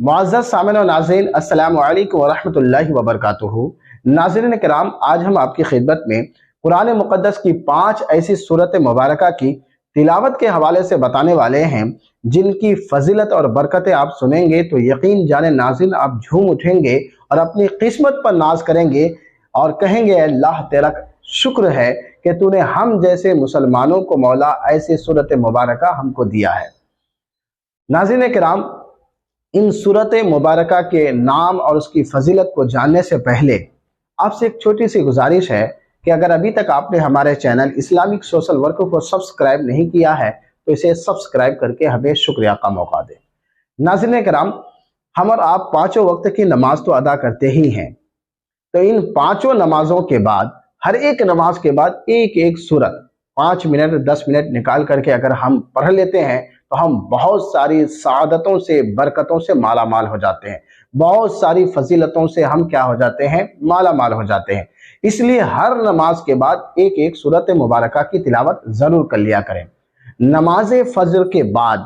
معزز سامعین و ناظرین، السلام علیکم ورحمۃ اللہ وبرکاتہ۔ ناظرین کرام، آج ہم آپ کی خدمت میں قرآن مقدس کی 5 ایسی سورت مبارکہ کی تلاوت کے حوالے سے بتانے والے ہیں جن کی فضیلت اور برکتیں آپ سنیں گے تو یقین جانے ناظرین آپ جھوم اٹھیں گے اور اپنی قسمت پر ناز کریں گے اور کہیں گے اللہ تیرا شکر ہے کہ تو نے ہم جیسے مسلمانوں کو مولا ایسی سورت مبارکہ ہم کو دیا ہے۔ ناظرین کرام، ان سورت مبارکہ کے نام اور اس کی فضیلت کو جاننے سے پہلے آپ سے ایک چھوٹی سی گزارش ہے کہ اگر ابھی تک آپ نے ہمارے چینل اسلامک سوشل ورک کو سبسکرائب نہیں کیا ہے تو اسے سبسکرائب کر کے ہمیں شکریہ کا موقع دیں۔ ناظرین کرام، ہم اور آپ 5 وقت کی نماز تو ادا کرتے ہی ہیں، تو ان 5 نمازوں کے بعد ہر ایک نماز کے بعد ایک سورت 5 منٹ 10 منٹ نکال کر کے اگر ہم پڑھ لیتے ہیں تو ہم بہت ساری سعادتوں سے برکتوں سے مالا مال ہو جاتے ہیں، بہت ساری فضیلتوں سے ہم کیا ہو جاتے ہیں، مالا مال ہو جاتے ہیں۔ اس لیے ہر نماز کے بعد ایک سورت مبارکہ کی تلاوت ضرور کر لیا کریں۔ نماز فجر کے بعد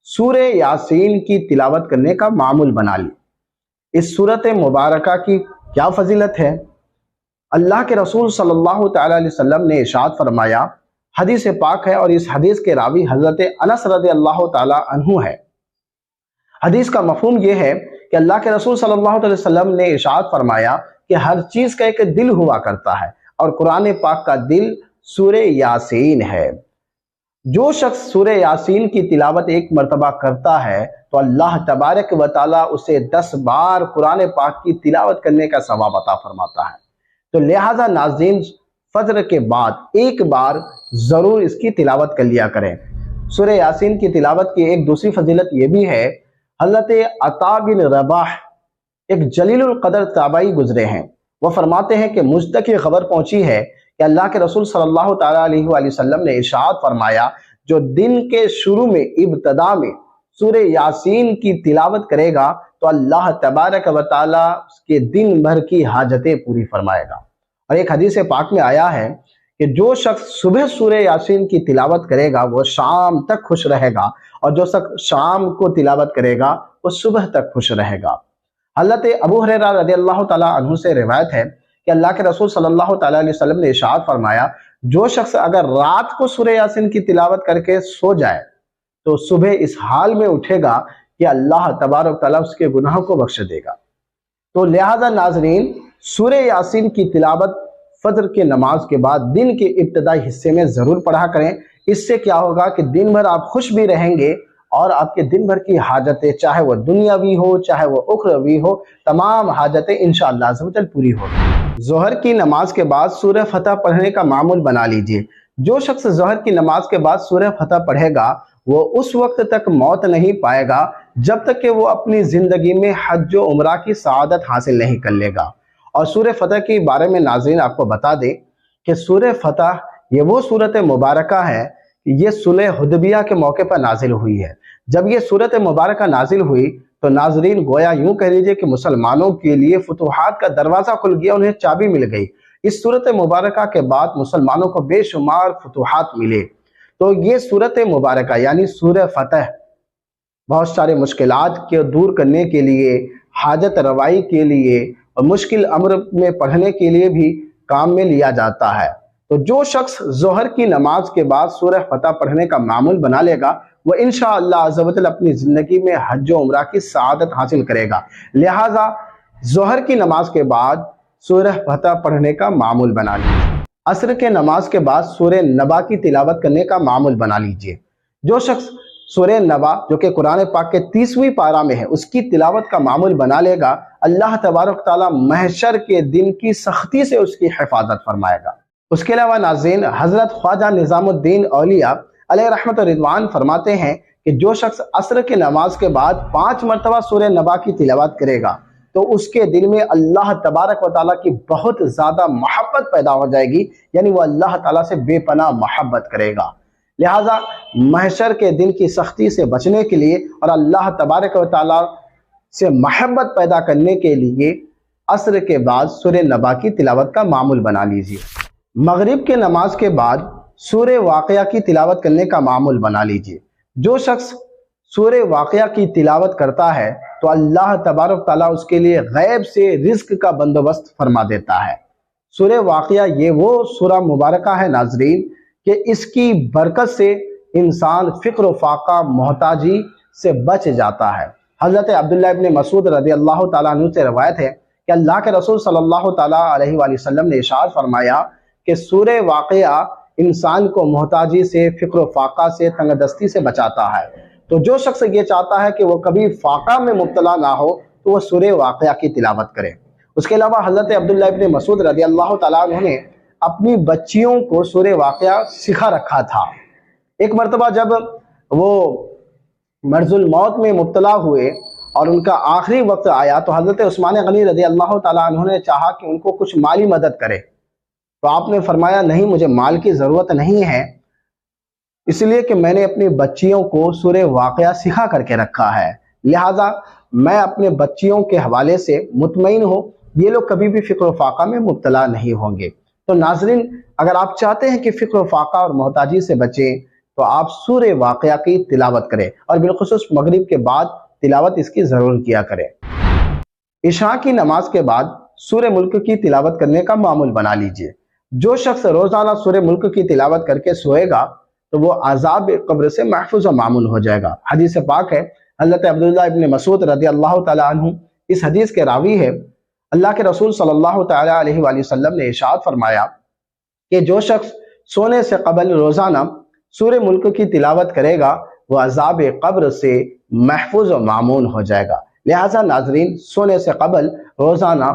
سورہ یاسین کی تلاوت کرنے کا معمول بنا لی۔ اس سورت مبارکہ کی کیا فضیلت ہے؟ اللہ کے رسول صلی اللہ تعالی علیہ وسلم نے ارشاد فرمایا، حدیث پاک ہے اور اس حدیث کے راوی حضرت انس رضی اللہ تعالی عنہ ہے۔ حدیث کا مفہوم یہ ہے کہ اللہ کے رسول صلی اللہ علیہ وسلم نے ارشاد فرمایا کہ ہر چیز کا ایک دل ہوا کرتا ہے اور قرآن پاک کا دل سورہ یاسین ہے۔ جو شخص سورہ یاسین کی تلاوت ایک مرتبہ کرتا ہے تو اللہ تبارک و تعالی اسے 10 بار قرآن پاک کی تلاوت کرنے کا ثواب عطا فرماتا ہے۔ تو لہٰذا ناظرین، فجر کے بعد ایک بار ضرور اس کی تلاوت کر لیا کریں۔ سورہ یاسین کی تلاوت کی ایک دوسری فضیلت یہ بھی ہے، حضرت عطا بن رباح ایک جلیل القدر تابعی گزرے ہیں، وہ فرماتے ہیں کہ مجھ تک یہ خبر پہنچی ہے کہ اللہ کے رسول صلی اللہ تعالیٰ علیہ وآلہ وسلم نے ارشاد فرمایا، جو دن کے شروع میں ابتدا میں سورہ یاسین کی تلاوت کرے گا تو اللہ تبارک و تعالیٰ اس کے دن بھر کی حاجتیں پوری فرمائے گا۔ اور ایک حدیث پاک میں آیا ہے کہ جو شخص صبح سورہ یاسین کی تلاوت کرے گا وہ شام تک خوش رہے گا، اور جو شخص شام کو تلاوت کرے گا وہ صبح تک خوش رہے گا۔ حضرت ابو ہریرہ رضی اللہ تعالیٰ عنہ سے روایت ہے کہ اللہ کے رسول صلی اللہ تعالیٰ علیہ وسلم نے ارشاد فرمایا، جو شخص اگر رات کو سورہ یاسین کی تلاوت کر کے سو جائے تو صبح اس حال میں اٹھے گا کہ اللہ تبارک تعالیٰ اس کے گناہوں کو بخش دے گا۔ تو لہذا ناظرین، سورہ یاسین کی تلاوت فجر کے نماز کے بعد دن کے ابتدائی حصے میں ضرور پڑھا کریں۔ اس سے کیا ہوگا کہ دن بھر آپ خوش بھی رہیں گے اور آپ کے دن بھر کی حاجتیں، چاہے وہ دنیاوی ہو چاہے وہ اخروی ہو، تمام حاجتیں انشاءاللہ عز و جل پوری ہوگی۔ ظہر کی نماز کے بعد سورہ فتح پڑھنے کا معمول بنا لیجئے۔ جو شخص ظہر کی نماز کے بعد سورہ فتح پڑھے گا وہ اس وقت تک موت نہیں پائے گا جب تک کہ وہ اپنی زندگی میں حج و عمرہ کی سعادت حاصل نہیں کر لے گا۔ اور سورہ فتح کے بارے میں ناظرین آپ کو بتا دیں کہ سورہ فتح یہ وہ سورت مبارکہ ہے کہ یہ صلح حدیبیہ کے موقع پر نازل ہوئی ہے۔ جب یہ سورت مبارکہ نازل ہوئی تو ناظرین گویا یوں کہہ لیجئے کہ مسلمانوں کے لیے فتوحات کا دروازہ کھل گیا، انہیں چابی مل گئی۔ اس سورت مبارکہ کے بعد مسلمانوں کو بے شمار فتوحات ملے۔ تو یہ سورت مبارکہ یعنی سورہ فتح بہت سارے مشکلات کے دور کرنے کے لیے، حاجت روائی کے لیے اور مشکل امر میں پڑھنے کے لیے بھی کام میں لیا جاتا ہے۔ تو جو شخص ظہر کی نماز کے بعد سورہ فتح پڑھنے کا معمول بنا لے گا وہ انشاءاللہ عز و جل اپنی زندگی میں حج و عمرہ کی سعادت حاصل کرے گا۔ لہٰذا ظہر کی نماز کے بعد سورہ فتح پڑھنے کا معمول بنا لیجیے۔ عصر کے نماز کے بعد سورہ نبا کی تلاوت کرنے کا معمول بنا لیجیے۔ جو شخص سورہ نبا جو کہ قرآن پاک کے 30ویں پارہ میں ہے اس کی تلاوت کا معمول بنا لے گا، اللہ تبارک تعالیٰ محشر کے دن کی سختی سے اس کی حفاظت فرمائے گا۔ اس کے علاوہ ناظرین، حضرت خواجہ نظام الدین اولیاء علیہ رحمت و رضوان فرماتے ہیں کہ جو شخص عصر کے نماز کے بعد 5 مرتبہ سورہ نبا کی تلاوت کرے گا تو اس کے دل میں اللہ تبارک و تعالیٰ کی بہت زیادہ محبت پیدا ہو جائے گی، یعنی وہ اللہ تعالیٰ سے بے پناہ محبت کرے گا۔ لہٰذا محشر کے دن کی سختی سے بچنے کے لیے اور اللہ تبارک و تعالیٰ سے محبت پیدا کرنے کے لیے عصر کے بعد سورہ نبا کی تلاوت کا معمول بنا لیجیے۔ مغرب کے نماز کے بعد سورہ واقعہ کی تلاوت کرنے کا معمول بنا لیجیے۔ جو شخص سورہ واقعہ کی تلاوت کرتا ہے تو اللہ تبارک تعالیٰ اس کے لیے غیب سے رزق کا بندوبست فرما دیتا ہے۔ سورہ واقعہ یہ وہ سورہ مبارکہ ہے ناظرین کہ اس کی برکت سے انسان فقر و فاقہ محتاجی سے بچ جاتا ہے۔ حضرت عبداللہ ابن مسعود رضی اللہ تعالیٰ عنہ سے روایت ہے کہ اللہ کے رسول صلی اللہ تعالیٰ علیہ وآلہ وسلم نے ارشاد فرمایا کہ سورہ واقعہ انسان کو محتاجی سے، فقر و فاقہ سے، تنگ دستی سے بچاتا ہے۔ تو جو شخص یہ چاہتا ہے کہ وہ کبھی فاقہ میں مبتلا نہ ہو تو وہ سورہ واقعہ کی تلاوت کرے۔ اس کے علاوہ حضرت عبداللہ ابن مسعود رضی اللہ تعالیٰ عنہ نے اپنی بچیوں کو سورہ واقعہ سکھا رکھا تھا۔ ایک مرتبہ جب وہ مرض الموت میں مبتلا ہوئے اور ان کا آخری وقت آیا تو حضرت عثمان غنی رضی اللہ تعالیٰ عنہ نے چاہا کہ ان کو کچھ مالی مدد کرے، تو آپ نے فرمایا نہیں، مجھے مال کی ضرورت نہیں ہے، اس لیے کہ میں نے اپنی بچیوں کو سورہ واقعہ سکھا کر کے رکھا ہے، لہٰذا میں اپنے بچیوں کے حوالے سے مطمئن ہوں یہ لوگ کبھی بھی فقر و فاقہ میں مبتلا نہیں ہوں گے۔ تو ناظرین، اگر آپ چاہتے ہیں کہ فقر و فاقہ اور محتاجی سے بچیں تو آپ سورہ واقعہ کی تلاوت کریں، اور بالخصوص مغرب کے بعد تلاوت اس کی ضرور کیا کریں۔ عشاء کی نماز کے بعد سورہ ملک کی تلاوت کرنے کا معمول بنا لیجئے۔ جو شخص روزانہ سورہ ملک کی تلاوت کر کے سوئے گا تو وہ عذاب قبر سے محفوظ و معمول ہو جائے گا۔ حدیث پاک ہے، حضرت عبداللہ ابن مسعود رضی اللہ تعالیٰ عنہ اس حدیث کے راوی ہے، اللہ کے رسول صلی اللہ تعالیٰ علیہ وآلہ وسلم نے ارشاد فرمایا کہ جو شخص سونے سے قبل روزانہ سورہ ملک کی تلاوت کرے گا وہ عذاب قبر سے محفوظ و معمون ہو جائے گا۔ لہٰذا ناظرین، سونے سے قبل روزانہ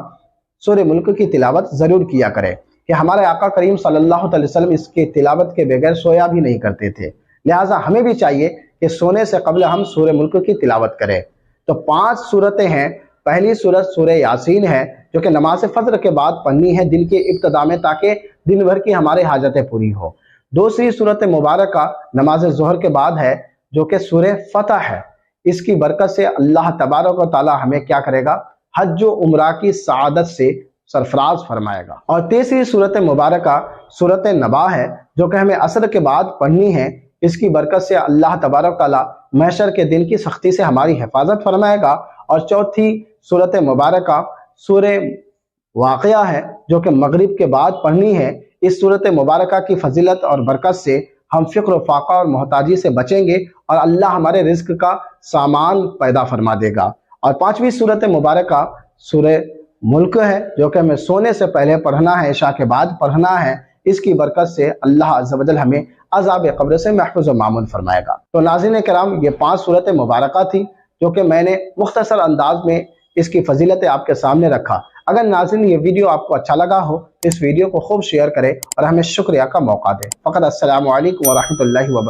سورہ ملک کی تلاوت ضرور کیا کرے، کہ ہمارے آقا کریم صلی اللہ علیہ وسلم اس کی تلاوت کے بغیر سویا بھی نہیں کرتے تھے، لہٰذا ہمیں بھی چاہیے کہ سونے سے قبل ہم سورہ ملک کی تلاوت کریں۔ تو 5 سورتیں ہیں۔ پہلی سورت سورہ یاسین ہے جو کہ نماز فجر کے بعد پڑھنی ہے دن کے ابتدا میں، تاکہ دن بھر کی ہمارے حاجتیں پوری ہو۔ دوسری سورت مبارکہ نماز ظہر کے بعد ہے جو کہ سورہ فتح ہے، اس کی برکت سے اللہ تبارک و تعالی ہمیں کیا کرے گا؟ حج و عمرہ کی سعادت سے سرفراز فرمائے گا۔ اور تیسری سورت مبارکہ سورت نبا ہے جو کہ ہمیں عصر کے بعد پڑھنی ہے، اس کی برکت سے اللہ تبارک و تعالی محشر کے دن کی سختی سے ہماری حفاظت فرمائے گا۔ اور چوتھی سورت مبارکہ سورہ واقعہ ہے جو کہ مغرب کے بعد پڑھنی ہے۔ اس سورت مبارکہ کی فضیلت اور برکت سے ہم فقر و فاقہ اور محتاجی سے بچیں گے اور اللہ ہمارے رزق کا سامان پیدا فرما دے گا۔ اور 5ویں سورت مبارکہ سورہ ملک ہے جو کہ ہمیں سونے سے پہلے پڑھنا ہے، عشاء کے بعد پڑھنا ہے، اس کی برکت سے اللہ عز و جل ہمیں عذاب قبر سے محفوظ و معمون فرمائے گا۔ تو ناظرین کرام، یہ 5 سورت مبارکہ تھی جو کہ میں نے مختصر انداز میں اس کی فضیلتیں آپ کے سامنے رکھا۔ اگر ناظرین یہ ویڈیو آپ کو اچھا لگا ہو تو اس ویڈیو کو خوب شیئر کریں اور ہمیں شکریہ کا موقع دیں۔ فقط السلام علیکم ورحمۃ اللہ وبرکاتہ۔